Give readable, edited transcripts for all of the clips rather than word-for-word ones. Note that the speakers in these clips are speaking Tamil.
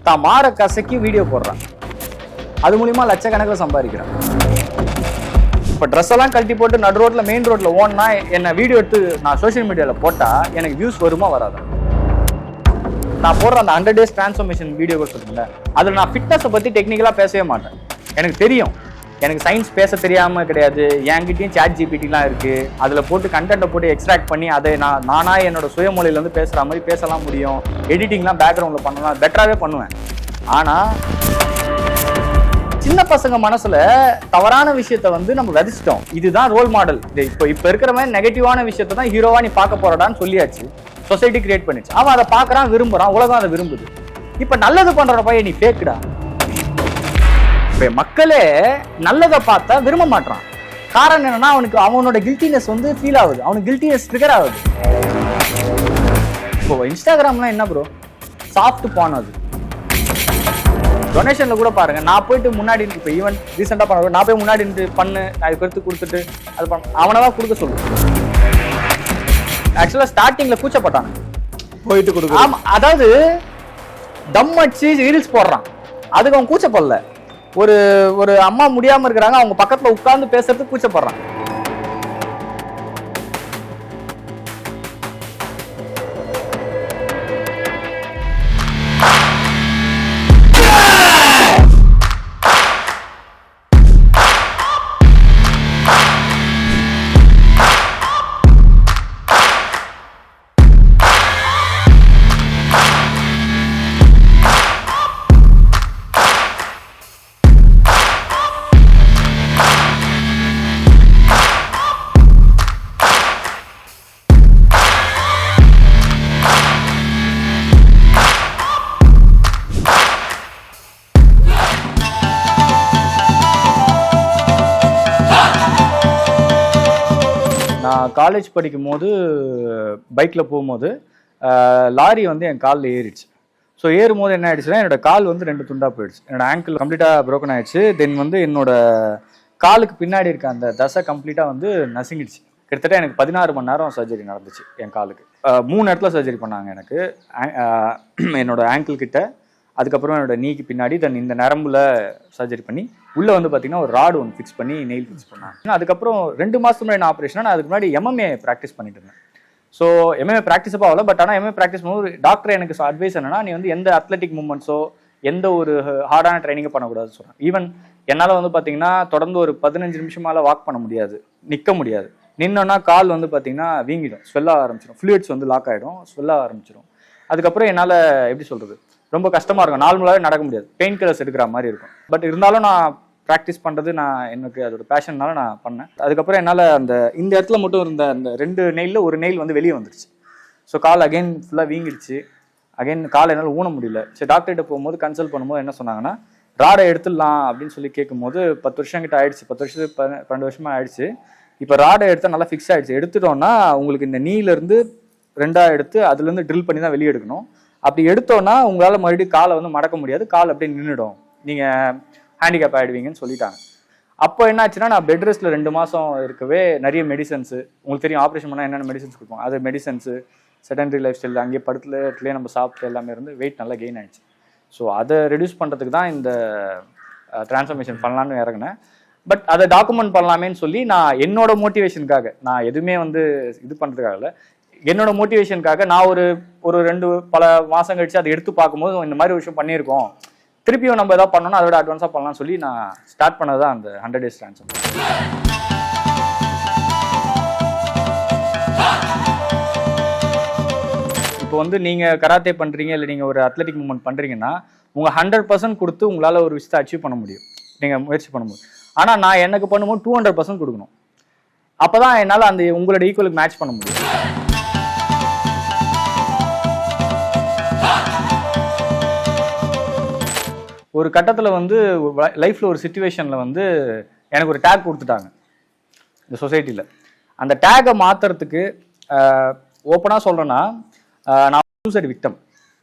தான் மாற கசக்கி வீடியோ போடுறான். அது மூலியமா லட்சக்கணக்கில் சம்பாதிக்கிறான். இப்போ ட்ரெஸ் எல்லாம் கழட்டி போட்டு நடு ரோட்ல மெயின் ரோட்ல ஓடனா என்ன வீடியோ எடுத்து நான் சோஷியல் மீடியால போட்டா எனக்கு வியூஸ் வருமா வராதா? நான் போடுற அந்த 100 days டிரான்ஸ்ஃபர்மேஷன் வீடியோ சொல்லுங்கள, அதில் நான் ஃபிட்னஸை பத்தி டெக்னிக்கலா பேசவே மாட்டேன். எனக்கு தெரியும், எனக்கு சயின்ஸ் பேச தெரியாம கிடையாது. என்கிட்டயும் ChatGPT இருக்கு. அதுல போட்டு கண்டென்ட்டை போட்டு எக்ஸ்ட்ராக்ட் பண்ணி அதை நானா என்னோட சுயமொழியில இருந்து பேசுற மாதிரி பேசலாம் முடியும். எடிட்டிங்லாம் பேக்ரவுண்ட்ல பண்ணலாம், பெட்டராகவே பண்ணுவேன். ஆனா சின்ன பசங்க மனசுல தவறான விஷயத்த வந்து நம்ம விதைச்சிட்டோம். இதுதான் ரோல் மாடல். இப்ப இருக்கிற மாதிரி நெகட்டிவான விஷயத்தை தான் ஹீரோவா நீ பார்க்க போறடான்னு சொல்லியாச்சு. சொசைட்டி கிரியேட் பண்ணிச்சு. அவன் அதை பார்க்கறான், விரும்புறான், உலகம் அதை விரும்புது. இப்ப நல்லது பண்ற பையன் நீ ஃபேக்குடா. இப்ப மக்களே நல்லதை பார்த்தா விரும்ப மாட்டான். காரணம் என்னன்னா அவனோட கில்ட்டினஸ் வந்து ஃபீல் ஆகுது, அவனுக்கு கில்ட்டினஸ் ட்ரிகர் ஆகுது. இப்போ இன்ஸ்டாகிராம்லாம் என்ன ப்ரோ, சாஃப்ட் பான். அது டொனேஷன்ல கூட பாருங்க, நான் போயிட்டு முன்னாடி இப்போ ஈவன் ரீசெண்டா பண்ண நான் போய் முன்னாடி இருந்து பண்ணு அதுக்கு எடுத்து கொடுத்துட்டு அது பண்ண அவனதான் கொடுக்க சொல்லுவேன். ஆக்சுவலா ஸ்டார்டிங்ல கூச்சப்பட்டாங்க போயிட்டு கொடுக்க. ஆமா, அதாவது தம் அடிச்சு ரீல்ஸ் போடுறான், அதுக்கு அவன் கூச்சப்படல. ஒரு அம்மா முடியாம இருக்கிறாங்க, அவங்க பக்கத்துல உட்கார்ந்து பேசுறதுக்கு கூச்சப்படுறான். நான் காலேஜ் படிக்கும் போது பைக்கில் போகும்போது லாரி வந்து என் காலில் ஏறிடுச்சு. ஸோ ஏறும்போது என்ன ஆயிடுச்சுன்னா என்னோட கால் வந்து 2 துண்டாக போயிடுச்சு. என்னோட ஆங்கிள் கம்ப்ளீட்டாக ப்ரோக்கன் ஆயிடுச்சு. தென் வந்து என்னோட காலுக்கு பின்னாடி இருக்க அந்த தசை கம்ப்ளீட்டாக வந்து நசுங்கிடுச்சு. கிட்டத்தட்ட எனக்கு 16 மணி நேரம் சர்ஜரி நடந்துச்சு என் காலுக்கு. 3 இடத்துல சர்ஜரி பண்ணாங்க எனக்கு. என்னோட ஆங்கிள் கிட்ட, அதுக்கப்புறம் என்னோட நீக்கு பின்னாடி, தென் இந்த நரம்புல சர்ஜரி பண்ணி உள்ள வந்து பார்த்தீங்கன்னா ஒரு ராடு ஒன்று ஃபிக்ஸ் பண்ணி நெயில் ஃபிக்ஸ் பண்ணாங்க. அதுக்கப்புறம் 2 மாதத்துக்கு முன்னாடி நான் ஆப்ரேஷன். நான் அதுக்கு முன்னாடி MMA ப்ராக்டிஸ் பண்ணிட்டு இருந்தேன். ஸோ MMA ப்ராக்டிஸ் அப்போ ஆகல. பட் ஆனால் MMA ப்ராக்டிஸ் பண்ணும்போது டாக்டர் எனக்கு அட்வைஸ் என்னன்னா, நீ வந்து எந்த அத்லெட்டிக் மூவ்மெண்ட்ஸோ எந்த ஒரு ஹார்டான ட்ரைனிங்கோ பண்ணக்கூடாதுன்னு சொல்கிறேன். ஈவன் என்னால் வந்து பார்த்தீங்கன்னா தொடர்ந்து ஒரு 15 நிமிஷமால வாக் பண்ண முடியாது, நிற்க முடியாது. நின்னோன்னா கால் வந்து பார்த்தீங்கன்னா வீங்கிடும், ஸ்வெல்ல ஆரம்பிச்சிடும், ஃப்ளூயிட்ஸ் வந்து லாக் ஆகிடும், ஸ்வெல்ல ஆரம்பிச்சிடும். அதுக்கப்புறம் என்னால் எப்படி சொல்கிறது, ரொம்ப கஷ்டமாக இருக்கும். நார்மலாகவே நடக்க முடியாது, பெயின் கில்லர்ஸ் எடுக்கிற மாதிரி இருக்கும். பட் இருந்தாலும் நான் ப்ராக்டிஸ் பண்ணுறது, எனக்கு அதோட பேஷன்னால நான் பண்ணேன். அதுக்கப்புறம் என்னால் இந்த இடத்துல மட்டும் இருந்த அந்த 2 நெயிலில் ஒரு நெயில் வந்து வெளியே வந்துருச்சு. ஸோ கால் அகைன் ஃபுல்லாக வீங்கிடுச்சு. அகைன் கால் என்னால் ஊன முடியல. சரி, டாக்டர்கிட்ட போகும்போது கன்சல்ட் பண்ணும்போது என்ன சொன்னாங்கன்னா, ராடை எடுத்துடலாம் அப்படின்னு சொல்லி கேட்கும்போது 10 வருஷம் கிட்ட ஆயிடுச்சு, 10 வருஷத்துக்கு 12 வருஷமா ஆயிடுச்சு. இப்போ ராடை எடுத்தால் நல்லா ஃபிக்ஸ் ஆயிடுச்சு. எடுத்துட்டோம்னா உங்களுக்கு இந்த நீலேருந்து 2ஆ எடுத்து அதுலேருந்து ட்ரில் பண்ணி தான் வெளியே எடுக்கணும். அப்படி எடுத்தோன்னா உங்களால் மறுபடியும் காலை வந்து மடக்க முடியாது, கால் அப்படியே நின்றுடும், நீங்கள் ஹேண்டிகேப் ஆகிடுவீங்கன்னு சொல்லிட்டாங்க. அப்போ என்ன ஆச்சுன்னா, நான் பெட் ரெஸ்ட்டில் 2 மாதம் இருக்கவே நிறைய மெடிசன்ஸு, உங்களுக்கு தெரியும் ஆப்ரேஷன் பண்ணால் என்னென்ன மெடிசன்ஸ் கொடுப்போம், அது மெடிசன்ஸு, செடன்ட்ரி லைஃப் ஸ்டைல், அங்கேயே படுத்துலேயே நம்ம சாப்பிட்டு எல்லாமே இருந்து வெயிட் நல்லா கெயின் ஆயிடுச்சு. ஸோ அதை ரெடியூஸ் பண்ணுறதுக்கு தான் இந்த டிரான்ஸ்ஃபர்மேஷன் பண்ணலான்னு இறங்கினேன். பட் அதை டாக்குமெண்ட் பண்ணலாமேன்னு சொல்லி நான் என்னோட மோட்டிவேஷனுக்காக, நான் எதுவுமே வந்து இது பண்ணுறதுக்காக இல்லை, என்னோட மோட்டிவேஷனுக்காக நான் ஒரு 2 பல மாதம் கழிச்சு அதை எடுத்து பார்க்கும்போது இந்த மாதிரி ஒரு விஷயம் பண்ணியிருக்கோம், திருப்பியும் நம்ம எதாவது பண்ணோம்னா அதோட அட்வான்ஸாக பண்ணலாம்னு சொல்லி நான் ஸ்டார்ட் பண்ணது தான் அந்த 100 days டிரான்ஸ்ஃபர்மேஷன். இப்போ வந்து நீங்கள் கராத்தே பண்ணுறீங்க, இல்லை நீங்கள் ஒரு அத்லெட்டிக் மூவ்மெண்ட் பண்ணுறீங்கன்னா உங்கள் 100% கொடுத்து உங்களால் ஒரு விஷயத்தை அச்சீவ் பண்ண முடியும், நீங்கள் முயற்சி பண்ணும்போது. ஆனால் நான் எனக்கு பண்ணும்போது 200% கொடுக்கணும். அப்போ தான் என்னால் அந்த உங்களோட ஈக்குவலுக்கு மேட்ச் பண்ண முடியும். ஒரு கட்டத்தில் வந்து லைஃப்பில் ஒரு சுச்சுவேஷனில் வந்து எனக்கு ஒரு டேக் கொடுத்துட்டாங்க இந்த சொசைட்டியில். அந்த டேக்கை மாற்றுறதுக்கு ஓப்பனாக சொல்கிறேன்னா, நான் சூசைட் விக்டம்,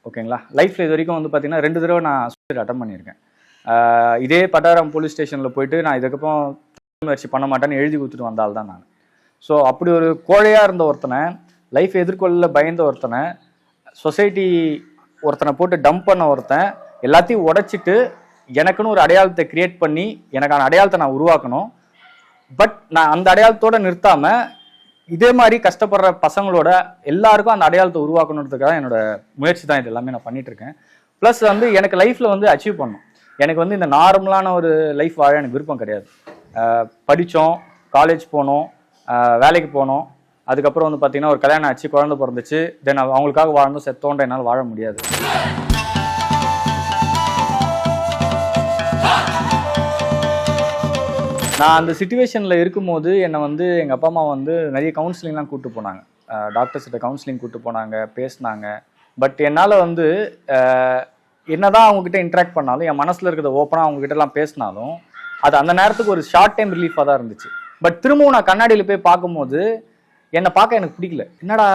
ஓகேங்களா. லைஃப்பில் இது வரைக்கும் வந்து பார்த்தீங்கன்னா 2 தடவை நான் சூசைட் அட்டன் பண்ணியிருக்கேன். இதே பட்டாரம் போலீஸ் ஸ்டேஷனில் போயிட்டு நான் இதுக்கப்புறம் முயற்சி பண்ண மாட்டேன்னு எழுதி கொடுத்துட்டு வந்தால் தான் நான். ஸோ அப்படி ஒரு கோழையாக இருந்த ஒருத்தனை, லைஃப் எதிர்கொள்ள பயந்த ஒருத்தனை, சொசைட்டி ஒருத்தனை போட்டு டம்ப் பண்ண ஒருத்தன் எல்லாத்தையும் உடைச்சிட்டு எனக்குன்னு ஒரு அடையாளத்தை கிரியேட் பண்ணி எனக்கான அடையாளத்தை நான் உருவாக்கணும். பட் நான் அந்த அடையாளத்தோட நிறுத்தாம இதே மாதிரி கஷ்டப்படுற பசங்களோட எல்லாருக்கும் அந்த அடையாளத்தை உருவாக்கணுன்றதுக்காக என்னோட முயற்சி தான் இது எல்லாமே நான் பண்ணிட்டு இருக்கேன். ப்ளஸ் வந்து எனக்கு லைஃப்ல வந்து அச்சீவ் பண்ணணும். எனக்கு வந்து இந்த நார்மலான ஒரு லைஃப் வாழ எனக்கு விருப்பம் கிடையாது. படித்தோம், காலேஜ் போனோம், வேலைக்கு போனோம், அதுக்கப்புறம் வந்து பார்த்தீங்கன்னா ஒரு கல்யாணம் ஆச்சு, குழந்தை பிறந்துச்சு, தென் அவங்களுக்காக வாழணும், செத்தோன்ற என்னால் வாழ முடியாது. நான் அந்த சிச்சுவேஷனில் இருக்கும்போது என்னை வந்து எங்கள் அப்பா அம்மா வந்து நிறைய கவுன்சிலிங்லாம் கூப்பிட்டு போனாங்க, டாக்டர்ஸ்கிட்ட கவுன்சிலிங் கூப்பிட்டு போனாங்க, பேசினாங்க. பட் என்னால் வந்து என்னதான் அவங்ககிட்ட இன்ட்ராக்ட் பண்ணாலும், என் மனசில் இருக்கிறத ஓப்பனாக அவங்ககிட்டலாம் பேசினாலும் அது அந்த நேரத்துக்கு ஒரு ஷார்ட் டைம் ரிலீஃபாக தான் இருந்துச்சு. பட் திரும்பவும் நான் கண்ணாடியில் போய் பார்க்கும்போது என்னை பார்க்க எனக்கு பிடிக்கல. என்னடா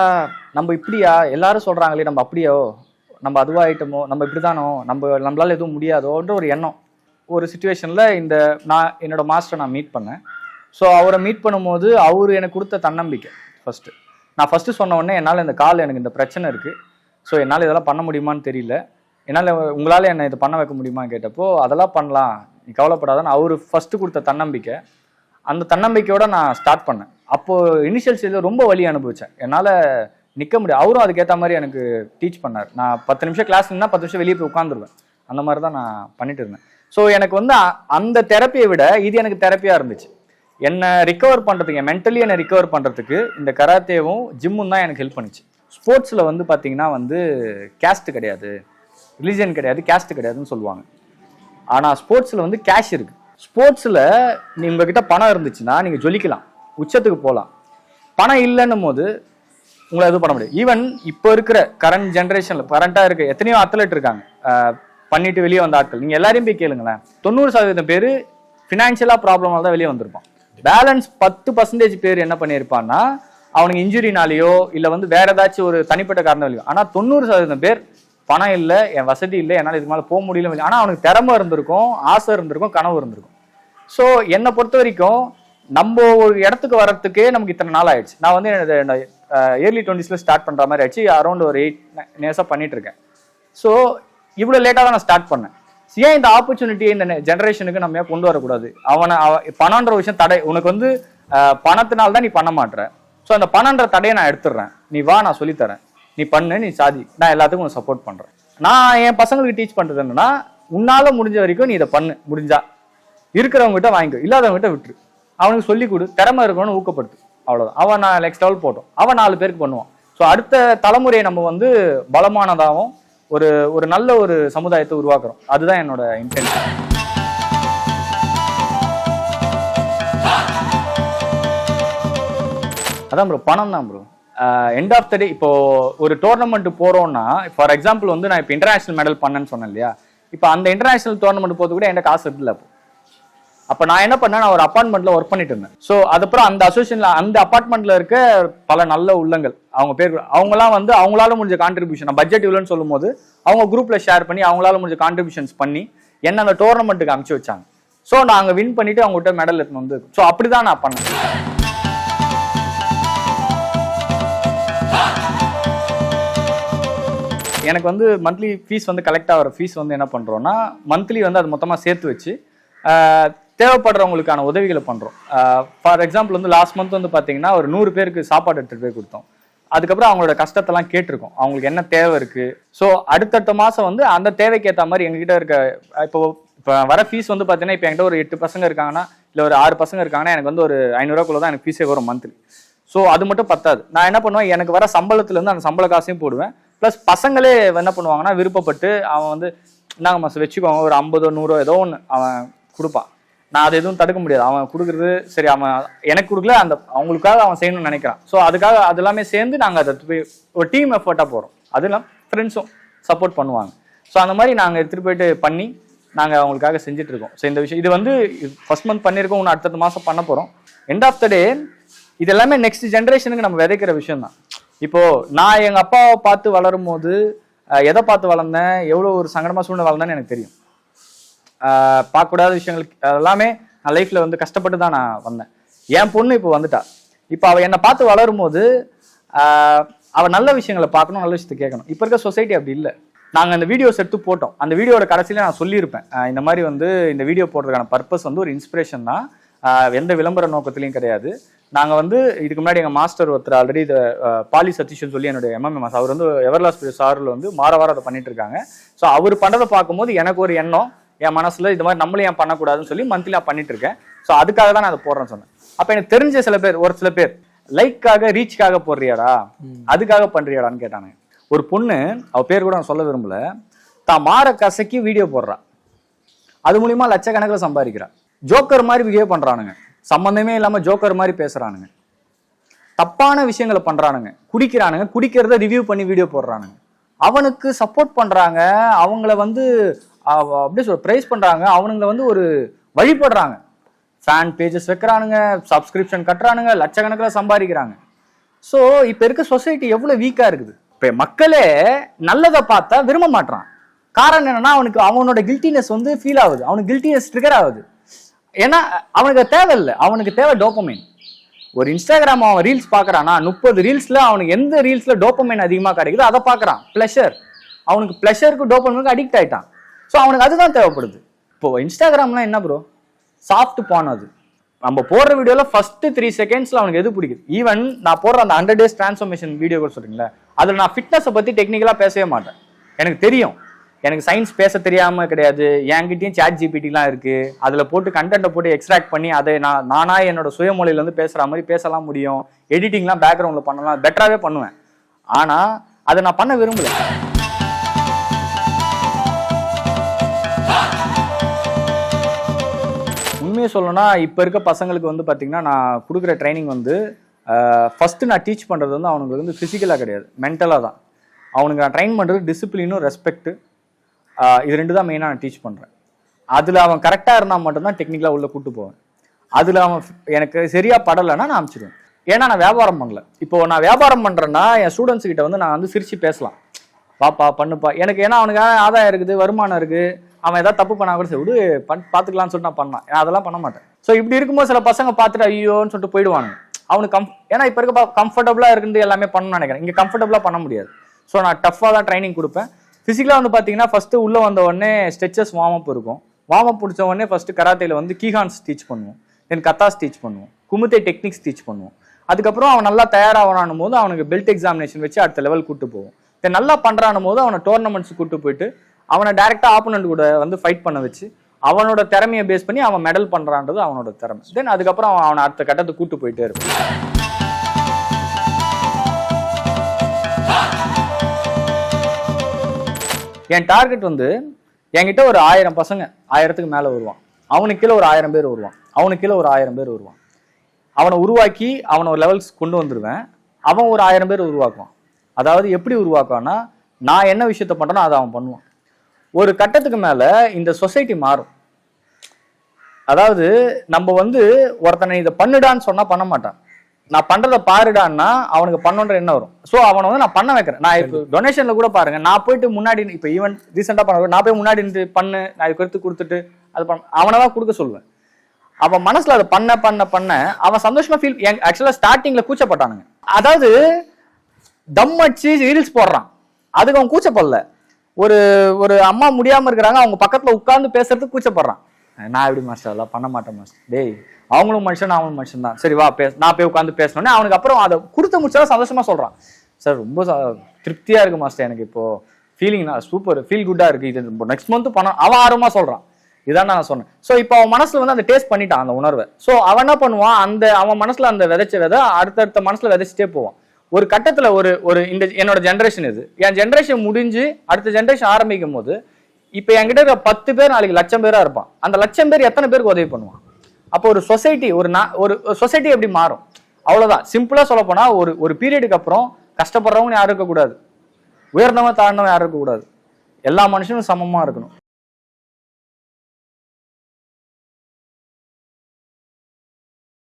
நம்ம இப்படியா, எல்லாரும் சொல்கிறாங்களே நம்ம அப்படியோ, நம்ம அதுவாகிட்டோமோ, நம்ம இப்படி தானோ, நம்மளால எதுவும் முடியாதோன்ற ஒரு எண்ணம். ஒரு சுச்சுவேஷனில் நான் என்னோட மாஸ்டரை நான் மீட் பண்ணேன். ஸோ அவரை மீட் பண்ணும்போது அவர் எனக்கு கொடுத்த தன்னம்பிக்கை. நான் ஃபஸ்ட்டு சொன்ன உடனே என்னால் இந்த கால் எனக்கு இந்த பிரச்சனை இருக்குது, ஸோ என்னால் இதெல்லாம் பண்ண முடியுமான்னு தெரியல, என்னால் உங்களால் என்னை இதை பண்ண வைக்க முடியுமான்னு கேட்டப்போ அதெல்லாம் பண்ணலாம், நீ கவலைப்படாதான்னு அவர் ஃபஸ்ட்டு கொடுத்த தன்னம்பிக்கை. அந்த தன்னம்பிக்கையோட நான் ஸ்டார்ட் பண்ணேன். அப்போது இனிஷியல் ஸ்டேஜில் ரொம்ப வலி அனுபவித்தேன், என்னால் நிற்க முடியாது. அவரும் அதுக்கேற்ற மாதிரி எனக்கு டீச் பண்ணார். நான் 10 நிமிஷம் கிளாஸ் நின்னா 10 நிமிஷம் வெளியே போய் உட்காந்துருவேன். அந்த மாதிரி தான் நான் பண்ணிட்டு இருந்தேன். ஸோ எனக்கு வந்து அந்த தெரப்பியை விட இது எனக்கு தெரப்பியாக இருந்துச்சு. என்னை ரிகவர் பண்ணுறதுக்கு, மென்டலி என்னை ரிகவர் பண்ணுறதுக்கு இந்த கராத்தேவும் ஜிம்மும் தான் எனக்கு ஹெல்ப் பண்ணிச்சு. ஸ்போர்ட்ஸில் வந்து பார்த்தீங்கன்னா வந்து கேஸ்ட் கிடையாது, ரிலீஜன் கிடையாது, கேஸ்ட் கிடையாதுன்னு சொல்லுவாங்க. ஆனால் ஸ்போர்ட்ஸில் வந்து கேஷ் இருக்குது. ஸ்போர்ட்ஸில் உங்ககிட்ட பணம் இருந்துச்சுன்னா நீங்கள் ஜொலிக்கலாம், உச்சத்துக்கு போகலாம். பணம் இல்லைன்னும் போது உங்களை எதுவும் பண்ண முடியாது. ஈவன் இப்போ இருக்கிற கரண்ட் ஜென்ரேஷனில் கரண்ட்டாக இருக்க எத்தனையோ அத்லெட் இருக்காங்க, பண்ணிட்டு வெளியே வந்த ஆட்கள் நீங்கள் எல்லாரையும் போய் கேளுங்களேன். 90% பேர் ஃபினான்ஷியலாக ப்ராப்ளமாக தான் வெளியே வந்திருப்பான். பேலன்ஸ் 10% பேர் என்ன பண்ணியிருப்பான்னா அவனுக்கு இன்ஜுரினாலேயோ இல்லை வந்து வேற ஏதாச்சும் ஒரு தனிப்பட்ட காரணம் இல்லையோ. ஆனால் 90% பேர் பணம் இல்லை, என் வசதி இல்லை, என்னால் இதுக்கு மேலே போக முடியல, ஆனால் அவனுக்கு திறமை இருந்திருக்கும், ஆசை இருந்திருக்கும், கனவு இருந்திருக்கும். ஸோ என்னை பொறுத்த வரைக்கும் நம்ம ஒரு இடத்துக்கு வர்றதுக்கே நமக்கு இத்தனை நாள் ஆயிடுச்சு. நான் வந்து ஏர்லி 20s ஸ்டார்ட் பண்ணுற மாதிரி ஆயிடுச்சு. அரௌண்ட் ஒரு 8 years பண்ணிட்டு இருக்கேன். ஸோ இவ்வளோ லேட்டாக தான் நான் ஸ்டார்ட் பண்ணேன். ஏன் இந்த ஆப்பர்ச்சுனிட்டியை இந்த ஜென்ரேஷனுக்கு நம்ம கொண்டு வரக்கூடாது? பணன்ற விஷயம் தடை. உனக்கு வந்து பணத்தினால தான் நீ பண்ண மாட்டேற. ஸோ அந்த பணன்ற தடையை நான் எடுத்துடுறேன், நீ வா, நான் சொல்லித்தரேன், நீ பண்ணு, நீ சாதி, நான் எல்லாத்துக்கும் உனக்கு சப்போர்ட் பண்ணுறேன். நான் என் பசங்களுக்கு டீச் பண்ணுறது என்னன்னா, உன்னால முடிஞ்ச வரைக்கும் நீ இதை பண்ணு, முடிஞ்சா இருக்கிறவங்ககிட்ட வாங்கிக்கோ, இல்லாதவங்ககிட்ட விட்டுரு, அவனுக்கு சொல்லி கொடு, திறமை இருக்கணும்னு ஊக்கப்படுத்து, அவ்வளோதான். அவன் நான் நெக்ஸ்ட் லெவல் போட்டோம், அவன் 4 பேருக்கு பண்ணுவான். ஸோ அடுத்த தலைமுறையை நம்ம வந்து பலமானதாகவும் ஒரு நல்ல ஒரு சமுதாயத்தை உருவாக்குறோம். அதுதான் என்னோட இன்டென்ஷன். அதான் ப்ரோ, பணம் தான் ப்ரோ. எண்ட் ஆஃப் த டே இப்போ ஒரு டோர்னமெண்ட் போறோம்னா, ஃபார் எக்ஸாம்பிள் வந்து நான் இப்போ இன்டர்நேஷனல் மெடல் பண்ணேன்னு சொன்னேன் இல்லையா, இப்போ அந்த இன்டர்நேஷனல் டோர்னமெண்ட் போது கூட என்கிட்ட காசு இல்லை. அப்போ நான் என்ன பண்ணேன், நான் ஒரு அப்பார்ட்மெண்ட்ல ஒர்க் பண்ணிட்டு இருந்தேன். ஸோ அதுக்கப்புறம் அந்த அசோசியேஷன்ல அந்த அப்பார்ட்மெண்ட்ல இருக்க பல நல்ல உள்ளங்கள், அவங்க பேர், அவங்களாம் வந்து அவங்களால முடிஞ்ச கான்ட்ரிபியூஷன், பட்ஜெட் இவ்வளோன்னு சொல்லும் போது அவங்க குரூப்ல ஷேர் பண்ணி அவங்களால முடிஞ்ச கான்ட்ரிபியூஷன்ஸ் பண்ணி என்ன அந்த டோர்னமெண்ட்டுக்கு அனுப்பிச்சு வச்சாங்க. ஸோ நான் அங்கே வின் பண்ணிட்டு அவங்ககிட்ட மெடல் எடுத்துன்னு வந்து, ஸோ அப்படிதான் நான் பண்ணேன். எனக்கு வந்து மந்த்லி ஃபீஸ் வந்து கலெக்ட் ஆகிற ஃபீஸ் வந்து என்ன பண்றோம்னா, மந்த்லி வந்து அது மொத்தமாக சேர்த்து வச்சு தேவைப்படுறவங்களுக்கான உதவிகளை பண்ணுறோம். ஃபார் எக்ஸாம்பிள் வந்து லாஸ்ட் மந்த் வந்து பார்த்தீங்கன்னா ஒரு 100 பேருக்கு சாப்பாடு எடுத்துகிட்டு போய் கொடுத்தோம். அதுக்கப்புறம் அவங்களோட கஷ்டத்தெல்லாம் கேட்டிருக்கோம், அவங்களுக்கு என்ன தேவை இருக்குது. ஸோ அடுத்தடுத்த மாதம் வந்து அந்த தேவைக்கு ஏற்ற மாதிரி எங்ககிட்ட இருக்க இப்போ வர ஃபீஸ் வந்து பார்த்தீங்கன்னா, இப்போ என்கிட்ட ஒரு 8 பசங்க இருக்காங்கன்னா, இல்லை ஒரு 6 பசங்க இருக்காங்கன்னா, எனக்கு வந்து ஒரு 500 ரூபாக்குள்ள தான் எனக்கு ஃபீஸே வரும் மந்த்லி. ஸோ அது மட்டும் பத்தாது. நான் என்ன பண்ணுவேன், எனக்கு வர சம்பளத்துலேருந்து அந்த சம்பள காசையும் போடுவேன். ப்ளஸ் பசங்களே என்ன பண்ணுவாங்கன்னா, விருப்பப்பட்டு அவன் வந்து நாங்கள் மாதம் வச்சுக்குவாங்க, ஒரு 50 100 ஏதோ ஒன்று அவன் கொடுப்பான். நான் அதை எதுவும் தடுக்க முடியாது, அவன் கொடுக்குறது சரி, அவன் எனக்கு கொடுக்கல, அந்த அவங்களுக்காக அவன் செய்யணும்னு நினைக்கிறான். ஸோ அதுக்காக அது எல்லாமே சேர்ந்து நாங்கள் அதை போய் ஒரு டீம் எஃபர்ட்டாக போகிறோம். அது இல்லாமல் ஃப்ரெண்ட்ஸும் சப்போர்ட் பண்ணுவாங்க. ஸோ அந்த மாதிரி நாங்கள் எடுத்துகிட்டு போயிட்டு பண்ணி நாங்கள் அவங்களுக்காக செஞ்சுட்டு இருக்கோம். ஸோ இந்த விஷயம் இது வந்து ஃபர்ஸ்ட் மந்த் பண்ணியிருக்கோம், இன்னும் அடுத்த மாதம் பண்ண போகிறோம். எண்ட் ஆஃப் த டே இது எல்லாமே நெக்ஸ்ட் ஜென்ரேஷனுக்கு நம்ம விதைக்கிற விஷயம் தான். இப்போது நான் எங்கள் அப்பாவை பார்த்து வளரும் போது எதை பார்த்து வளர்ந்தேன், எவ்வளோ ஒரு சங்கடமாக சூழ்நிலை வளர்ந்தேன்னு எனக்கு தெரியும். பார்க்கக்கூடாத விஷயங்களுக்கு எல்லாமே நான் லைஃப்பில் வந்து கஷ்டப்பட்டு தான் நான் வந்தேன். என் பொண்ணு இப்போ வந்துட்டா. இப்போ அவள் என்னை பார்த்து வளரும் போது அவள் நல்ல விஷயங்களை பார்க்கணும், நல்ல விஷயத்தை கேட்கணும். இப்போ இருக்க சொசைட்டி அப்படி இல்லை. நாங்கள் அந்த வீடியோஸ் எடுத்து போட்டோம். அந்த வீடியோட கடைசியில் நான் சொல்லியிருப்பேன், இந்த மாதிரி வந்து இந்த வீடியோ போடுறதுக்கான பர்பஸ் வந்து ஒரு இன்ஸ்பிரேஷன் தான், எந்த விளம்பர நோக்கத்துலையும் கிடையாது. நாங்கள் வந்து இதுக்கு முன்னாடி எங்கள் மாஸ்டர் ஒருத்தர் ஆல்ரெடி இதை பாலி சதீஷ்னு சொல்லி என்னுடைய MMMS அவர் வந்து எவர்லாஸ்ட் சாரில் வந்து வாரம் அதை பண்ணிட்டு இருக்காங்க. ஸோ அவர் பண்ணுறதை பார்க்கும்போது எனக்கு ஒரு எண்ணம் என் மனசில் இது மாதிரி நம்மளும் ஏன் பண்ணக்கூடாதுன்னு சொல்லி மந்த்லி நான் பண்ணிட்டு இருக்கேன். ஸோ அதுக்காக தான் நான் அதை போடுறேன்னு சொன்னேன். அப்போ எனக்கு தெரிஞ்ச ஒரு சில பேர் லைக்காக ரீச்காக போடுறியாடா, அதுக்காக பண்றியாடான்னு கேட்டாங்க. ஒரு பொண்ணு, அவ பேர் கூட நான் சொல்ல விரும்பல, தான் மாற கசக்கி வீடியோ போடுறா, அது மூலியமா லட்சக்கணக்கில் சம்பாதிக்கிறா. ஜோக்கர் மாதிரி பிஹேவ் பண்றானுங்க, சம்பந்தமே இல்லாம ஜோக்கர் மாதிரி பேசுறானுங்க, தப்பான விஷயங்களை பண்றானுங்க, குடிக்கிறானுங்க, குடிக்கிறத ரிவ்யூ பண்ணி வீடியோ போடுறானுங்க, அவனுக்கு சப்போர்ட் பண்றாங்க, அவங்கள வந்து அப்படியே சொல்ல பிரைஸ் பண்றாங்க, அவனுங்களை வந்து ஒரு வழிபடுறாங்க, ஃபேன் பேஜஸ் வைக்கிறானுங்க, சப்ஸ்கிரிப்ஷன் கட்டுறானுங்க, லட்சக்கணக்கில் சம்பாதிக்கிறாங்க. ஸோ இப்போ இருக்க சொசைட்டி எவ்வளோ வீக்கா இருக்குது. இப்போ மக்களே நல்லதை பார்த்தா விரும்ப மாட்டான். காரணம் என்னன்னா, அவனோட கில்ட்டினஸ் வந்து ஃபீல் ஆகுது, அவனுக்கு கில்ட்டினஸ் ட்ரிகர் ஆகுது. ஏன்னா அவனுக்கு தேவையில்லை, அவனுக்கு தேவை டோபமைன். ஒரு இன்ஸ்டாகிராம் அவன் ரீல்ஸ் பார்க்கறானா, 30 ரீல்ஸ்ல அவனுக்கு எந்த ரீல்ஸ்ல டோபமைன் அதிகமாக கிடைக்குதோ அதை பார்க்கறான். பிளஷர், அவனுக்கு பிளஷருக்கு டோபமைனுக்கு அடிக்ட் ஆயிட்டான். ஸோ அவனுக்கு அதுதான் தேவைப்படுது. இப்போ இன்ஸ்டாகிராம்லாம் என்ன ப்ரோ, சாஃப்ட் பான். அது நம்ம போடுற வீடியோல ஃபர்ஸ்ட் 3 செகண்ட்ஸ்ல அவனுக்கு எது பிடிக்குது. ஈவன் நான் போடுற அந்த 100 days டிரான்ஸ்ஃபர்மேஷன் வீடியோகள் சொல்றீங்களா, அதுல நான் ஃபிட்னஸை பத்தி டெக்னிக்கலா பேசவே மாட்டேன். எனக்கு தெரியும், எனக்கு சயின்ஸ் பேச தெரியாம கிடையாது. என்கிட்டயும் ChatGPT இருக்கு, அதுல போட்டு கண்டென்ட்டை போட்டு எக்ஸ்ட்ராக்ட் பண்ணி அதை நானா என்னோட சுயமொழியில இருந்து பேசுற மாதிரி பேசலாம் முடியும். எடிட்டிங்லாம் பேக்ரவுண்ட்ல பண்ணலாம், பெட்டராகவே பண்ணுவேன். ஆனா அதை நான் பண்ண விரும்பல. உண்மையை சொல்லணும்னா இப்போ இருக்க பசங்களுக்கு வந்து பார்த்தீங்கன்னா, நான் கொடுக்குற ட்ரைனிங் வந்து ஃபர்ஸ்ட் நான் டீச் பண்ணுறது வந்து அவனுங்களுக்கு வந்து ஃபிசிக்கலாக கிடையாது, மென்டலாக தான். அவனுக்கு நான் ட்ரைன் பண்ணுறது டிசிப்ளினும் ரெஸ்பெக்ட், இது 2 தான் மெயினாக நான் டீச் பண்ணுறேன். அதில் அவன் கரெக்டாக இருந்தால் மட்டும்தான் டெக்னிக்கலாக உள்ளே கூப்பிட்டு போவேன். அதில் அவன் எனக்கு சரியாக படலைன்னா நான் அனுப்பிச்சிடுவேன். ஏன்னா நான் வியாபாரம் பண்ணல. இப்போ நான் வியாபாரம் பண்ணுறேன்னா என் ஸ்டூடெண்ட்ஸ் கிட்ட வந்து நான் வந்து சிரிச்சு பேசலாம், பாப்பா பண்ணுப்பா எனக்கு, ஏன்னா அவனுக்கு ஆதாயம் இருக்குது, வருமானம் இருக்குது, அவன் ஏதாவது தப்பு பண்ணா கூட சரி விடு பார்த்துக்கலாம்னு சொல்லிட்டு நான் பண்ணலாம். ஏன்னா அதெல்லாம் பண்ண மாட்டேன். ஸோ இப்படி இருக்கும்போது சில பசங்க பார்த்துட்டு ஐயோன்னு சொல்லிட்டு போயிடுவானுங்க. அவனுக்கு ஏன்னா இப்போ இருக்க கம்ஃபர்டபுளாக இருந்து எல்லாமே பண்ணணும்னு நினைக்கிறேன். இங்கே கம்ஃபர்டபுளாக பண்ண முடியாது. ஸோ நான் டஃப்பாக தான் ட்ரைனிங் கொடுப்பேன். ஃபிசிக்கலாக வந்து பார்த்தீங்கன்னா ஃபர்ஸ்ட்டு உள்ளே வந்த உடனே ஸ்ட்ரெச்சஸ் வார்ம் அப் இருக்கும். வார்ம் அப் பிடிச்ச உடனே ஃபர்ஸ்ட்டு கராத்தையில் வந்து கீஹான்ஸ் டீச் பண்ணுவோம், தென் கத்தாஸ் டீச் பண்ணுவோம், குமுத்தே டெக்னிக்ஸ் டீச் பண்ணுவோம். அதுக்கப்புறம் அவன் நல்லா தயாராகணும் போது அவனுக்கு பெல்ட் எக்ஸாமினேஷன் வச்சு அடுத்த லெவல் கூட்டு போவோம். தென் நல்லா பண்ணுறானும் போது அவனை டோர்னமெண்ட்ஸ் கூட்டு போயிட்டு அவனை டைரக்டா ஆப்போனன்ட் கூட வந்து ஃபைட் பண்ண வச்சு அவனோட திறமையை பேஸ் பண்ணி அவன் மெடல் பண்றான்றது அவனோட திறமை. தென் அதுக்கப்புறம் அவனை அடுத்த கட்டத்துக்கு கூட்டு போயிட்டே இருப்பான். என் டார்கெட் வந்து என்கிட்ட ஒரு 1000 பசங்க 1000க்கு மேல வருவான், அவனுக்கு கீழே ஒரு 1000 பேர் வருவான், அவனுக்கு கீழே ஒரு 1000 பேர் வருவான். அவனை உருவாக்கி அவனை ஒரு லெவல்ஸ் கொண்டு வந்துருவேன். அவன் ஒரு 1000 பேர் உருவாக்குவான். அதாவது எப்படி உருவாக்குவான்னா, நான் என்ன விஷயத்த பண்றேனோ அதை அவன் பண்ணுவான். ஒரு கட்டத்துக்கு மேல இந்த சொசைட்டி மாறும். அதாவது நம்ம வந்து ஒருத்தனை இதை பண்ணுடான்னு சொன்னா பண்ண மாட்டான், நான் பண்றதை பாருடான்னா அவனுக்கு பண்ணணுன்ற என்ன வரும். ஸோ அவனை வந்து நான் பண்ண வைக்கிறேன். நான் இப்போ டொனேஷன்ல கூட பாருங்க, நான் போயிட்டு முன்னாடி இப்போ ஈவன் ரீசெண்டா பண்ண நான் போய் முன்னாடி இருந்து பண்ணு, நான் இது கருத்து கொடுத்துட்டு அது பண்ண அவனை தான் கொடுக்க சொல்லுவேன். அவன் மனசுல அதை பண்ண பண்ண பண்ண அவன் சந்தோஷமா ஃபீல். ஆக்சுவலா ஸ்டார்டிங்ல கூச்சப்பட்டானுங்க. அதாவது தம் அடிச்சு ரீல்ஸ் போடுறான், அதுக்கு அவன் கூச்சப்படல. ஒரு ஒரு அம்மா முடியாம இருக்கிறாங்க, அவங்க பக்கத்துல உட்கார்ந்து பேசுறதுக்கு கூச்சப்படுறான். நான் எப்படி மாஸ்டர் அதெல்லாம் பண்ண மாட்டேன் மாஸ்டர், டேய் அவங்களும் மனுஷன் அவங்களும் மனுஷன் தான், சரி வா நான் போய் உட்காந்து பேசணுன்னே அவனுக்கு அப்புறம் அதை கொடுத்து முடிச்சாலும் சந்தோஷமா சொல்றான், சார் ரொம்ப திருப்தியா இருக்கு மாஸ்டர், எனக்கு இப்போ ஃபீலிங் சூப்பர் ஃபீல் குட்டா இருக்கு, இது நெக்ஸ்ட் மந்த் பண்ண அவன் ஆர்வமா சொல்றான். இதான் நான் சொன்னேன். ஸோ இப்போ அவன் மனசுல வந்து அந்த டேஸ்ட் பண்ணிட்டான் அந்த உணர்வை. ஸோ அவன் என்ன பண்ணுவான், அந்த அவன் மனசுல அந்த விதைச்ச விதை அடுத்தடுத்த மனசுல விதைச்சிட்டே போவான். ஒரு கட்டத்துல ஒரு இந்த என்னோட ஜென்ரேஷன் இது, என் ஜென்ரேஷன் முடிஞ்சு அடுத்த ஜென்ரேஷன் ஆரம்பிக்கும் போது இப்ப என்கிட்ட இருக்க 10 பேர் நாளைக்கு 1,00,000 பேரா இருப்பான். அந்த 1,00,000 பேர் எத்தனை பேருக்கு உதவி பண்ணுவான்? அப்போ ஒரு சொசைட்டி ஒரு சொசைட்டி எப்படி மாறும்? அவ்வளவுதான். சிம்பிளா சொல்ல போனா ஒரு பீரியடுக்கு அப்புறம் கஷ்டப்படுறவங்க யாரும் இருக்கக்கூடாது, உயர்ந்தவன் தாழ்ந்தவன் யாரும் இருக்கக்கூடாது, எல்லா மனுஷனும் சமமா இருக்கணும்.